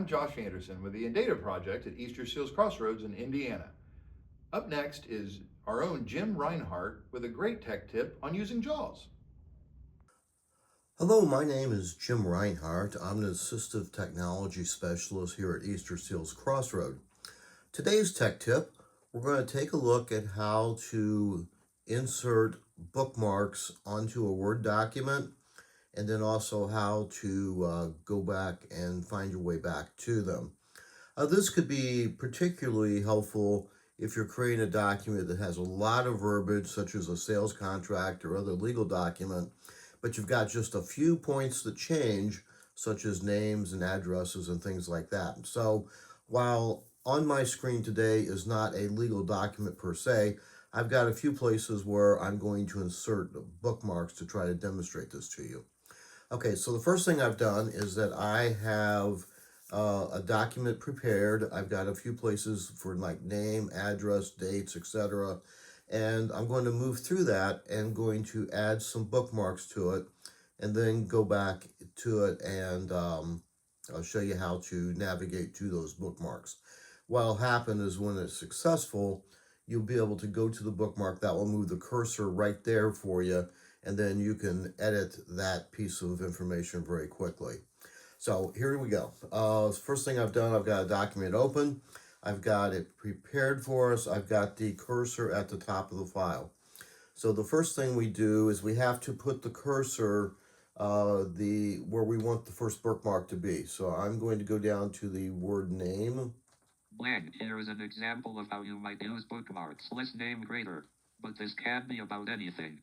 I'm Josh Anderson with the Data Project at Easterseals Crossroads in Indiana. Up next is our own Jim Rinehart with a great tech tip on using JAWS. Hello, my name is Jim Rinehart. I'm an Assistive Technology Specialist here at Easterseals Crossroads. Today's tech tip, we're going to take a look at how to insert bookmarks onto a Word document, and then also how to go back and find your way back to them. This could be particularly helpful if you're creating a document that has a lot of verbiage, such as a sales contract or other legal document, but you've got just a few points that change, such as names and addresses and things like that. So while on my screen today is not a legal document per se, I've got a few places where I'm going to insert bookmarks to try to demonstrate this to you. Okay, so the first thing I've done is that I have a document prepared. I've got a few places for like name, address, dates, etc. And I'm going to move through that and going to add some bookmarks to it and then go back to it and I'll show you how to navigate to those bookmarks. What'll happen is when it's successful, you'll be able to go to the bookmark. That will move the cursor right there for you, and then you can edit that piece of information very quickly. So here we go. First thing I've done, I've got a document open. I've got it prepared for us. I've got the cursor at the top of the file. So the first thing we do is we have to put the cursor where we want the first bookmark to be. So I'm going to go down to the word name. Blank. Here is an example of how you might use bookmarks. List name greater, but this can be about anything.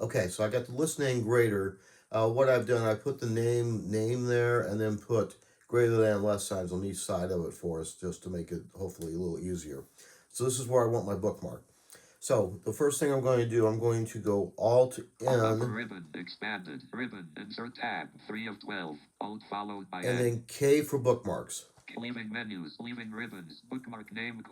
Okay, so I got the list name greater. What I've done, I put the name there and then put greater than less signs on each side of it for us, just to make it hopefully a little easier. So this is where I want my bookmark. So the first thing I'm going to do, I'm going to go Alt Upper N ribbon, expanded, ribbon, insert tab, 3 of 12, Alt followed by and N. then K for bookmarks. Leaving menus, leaving ribbons, bookmark name,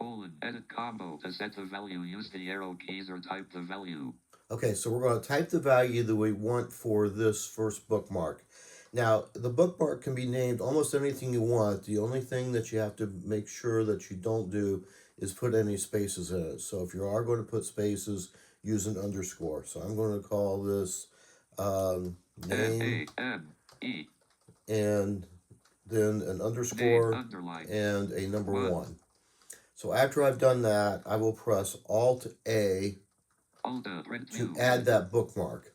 edit combo. To set the value, use the arrow keys or type the value. Okay, so we're going to type the value that we want for this first bookmark. Now, the bookmark can be named almost anything you want. The only thing that you have to make sure that you don't do is put any spaces in it. So if you are going to put spaces, use an underscore. So I'm going to call this name N-A-M-E. and then an underscore and a number 1. So after I've done that, I will press Alt-A to add that bookmark.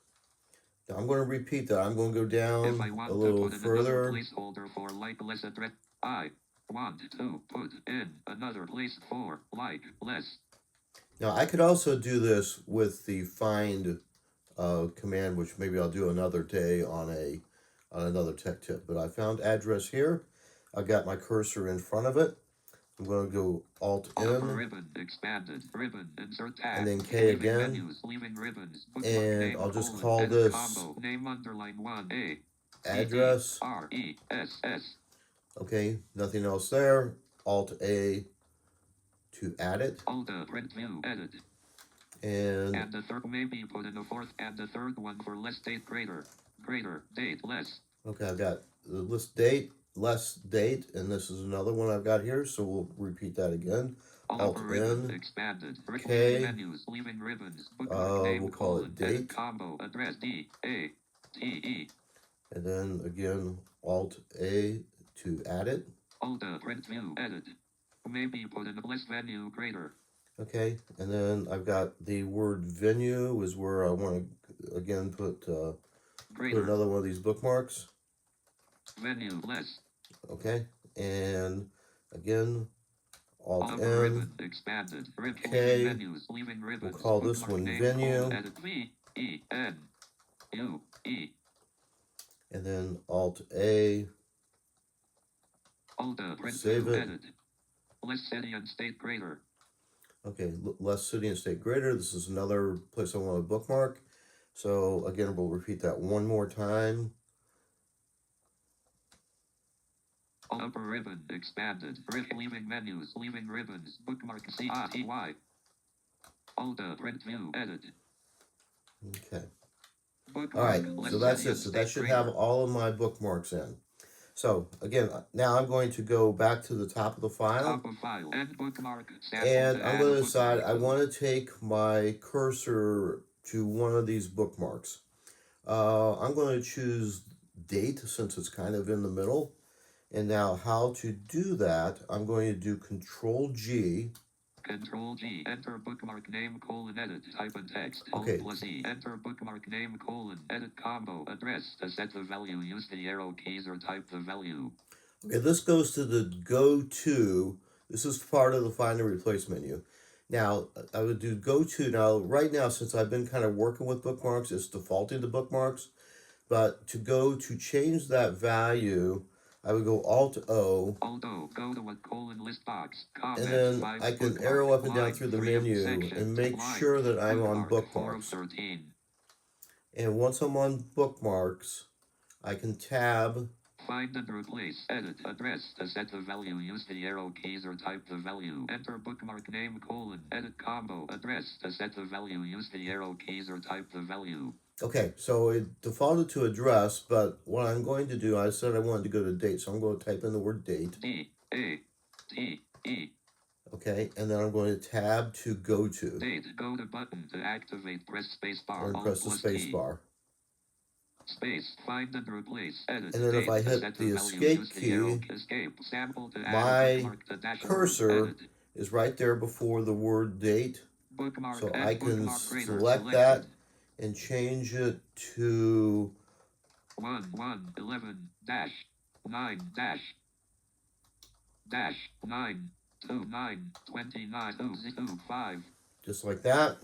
Now I'm going to repeat that. I'm going to go down a little further. Placeholder for like less address, I want to put in another place for like less. Now I could also do this with the find command, which maybe I'll do another day on another tech tip. But I found address here. I got my cursor in front of it. I'm going to go Alt N, ribbon, expanded, ribbon, insert tab, and then K again, menus, leaving ribbons, and I'll just call this combo, name underline 1A, address, R-E-S-S. Okay, nothing else there. Alt A to add it. Alt print view, edit. And the third may be put in the fourth, and the third one for less date greater, date less. Okay, I've got the list date, less date, and this is another one I've got here, so we'll repeat that again. Alt N, expanded, K, menus, leaving ribbons, we'll call it date, combo, address, D-A-T-E. And then again, Alt A to add it. Alt print view, edit. Maybe put in the list venue greater. Okay, and then I've got the word venue is where I want to again put another one of these bookmarks. Venue less. Okay, and again, Alt N, ribbon, expanded, K, menus, leaving ribbons, we'll call this one venue, edit V-E-N-U-E. And then Alt A, save it. Edit. Less city and state greater. Okay, less city and state greater. This is another place I want to bookmark. So again, we'll repeat that one more time. Upper ribbon, expanded, leaving menus, leaving ribbons, bookmark C-R-T-Y. Alt print view, edit. Okay. All right, so that's it. So that should have all of my bookmarks in. So again, now I'm going to go back to the top of the file, Top of file. End bookmark. Sample and to I'm add going a to decide bookmark. I want to take my cursor to one of these bookmarks. I'm going to choose date since it's kind of in the middle. And now how to do that, I'm going to do Control G. Control G. Enter bookmark name colon edit. Type in text. Okay. Alt plus E. Enter bookmark name colon edit combo address. To set the value, use the arrow keys or type the value. Okay, this goes to the go to. This is part of the find and replace menu. Now, I would do go to. Now, right now, since I've been kind of working with bookmarks, it's defaulting to bookmarks. But to go to change that value, I would go Alt O. Alt O. Go to a colon list box. And Comment. then 5 I can bookmark. arrow up and down Line through the 3 of menu section. and make Line. sure that I'm on Bookmark 4 of bookmarks. 13. And once I'm on bookmarks, I can tab. Find and replace. Edit. Address. To set the value, use the arrow keys or type the value. Enter bookmark name colon edit combo address. To set the value, use the arrow keys or type the value. Okay, so it defaulted to address, but what I'm going to do, I said I wanted to go to date, so I'm going to type in the word date. D-A-T-E. Okay, and then I'm going to tab to go to. Date. Go to button to activate. Press space bar. And press the space bar. Space. Find and replace. Edit. And then if I hit the escape key, my cursor is right there before the word date. Bookmark. So I can bookmark select that and change it to 11 dash 9 dash 9 29 29 5. just like that.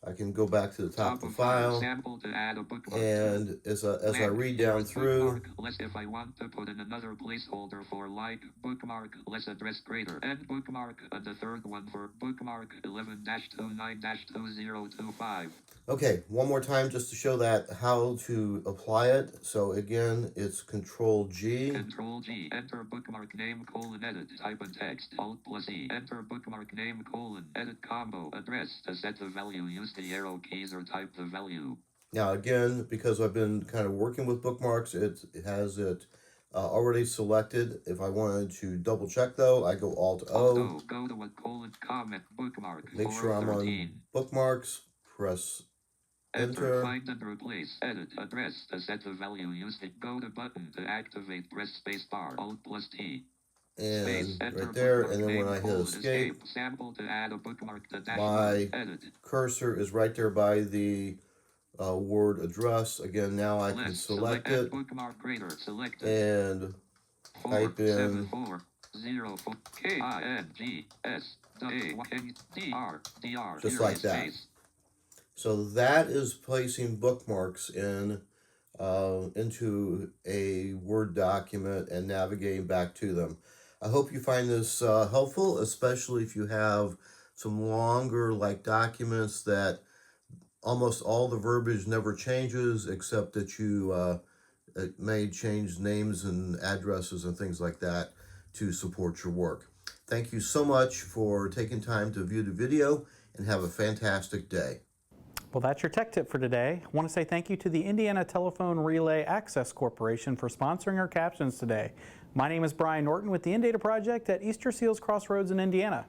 I can go back to the top of the file, Sample to add a bookmark. and as I read down through, If I want to put in another placeholder for like bookmark, less address greater, and bookmark, and the third one for bookmark 11-29-2025. okay, one more time just to show that how to apply it. So again, it's Control G. Control G. Enter bookmark name colon edit. Type in text. Alt plus E. Enter bookmark name colon edit combo address. To set the value, use the arrow keys or type the value. Now again, because I've been kind of working with bookmarks, it has it already selected. If I wanted to double check though, I go Alt O. Go to a colon comment bookmark. Make sure I'm on bookmarks. Press Enter. Find and replace. Edit. Address. To set the value, use the go to button to activate. Press space bar. Alt plus T. And right there, and then when I hit escape, sample to add a bookmark to my cursor is right there by the word address. Again, now I can select it and type in just like that. So that is placing bookmarks in into a Word document and navigating back to them. I hope you find this helpful, especially if you have some longer like documents that almost all the verbiage never changes, except that you it may change names and addresses and things like that to support your work. Thank you so much for taking time to view the video, and have a fantastic day. Well, that's your tech tip for today. I want to say thank you to the Indiana Telephone Relay Access Corporation for sponsoring our captions today. My name is Brian Norton with the InData Project at Easterseals Crossroads in Indiana.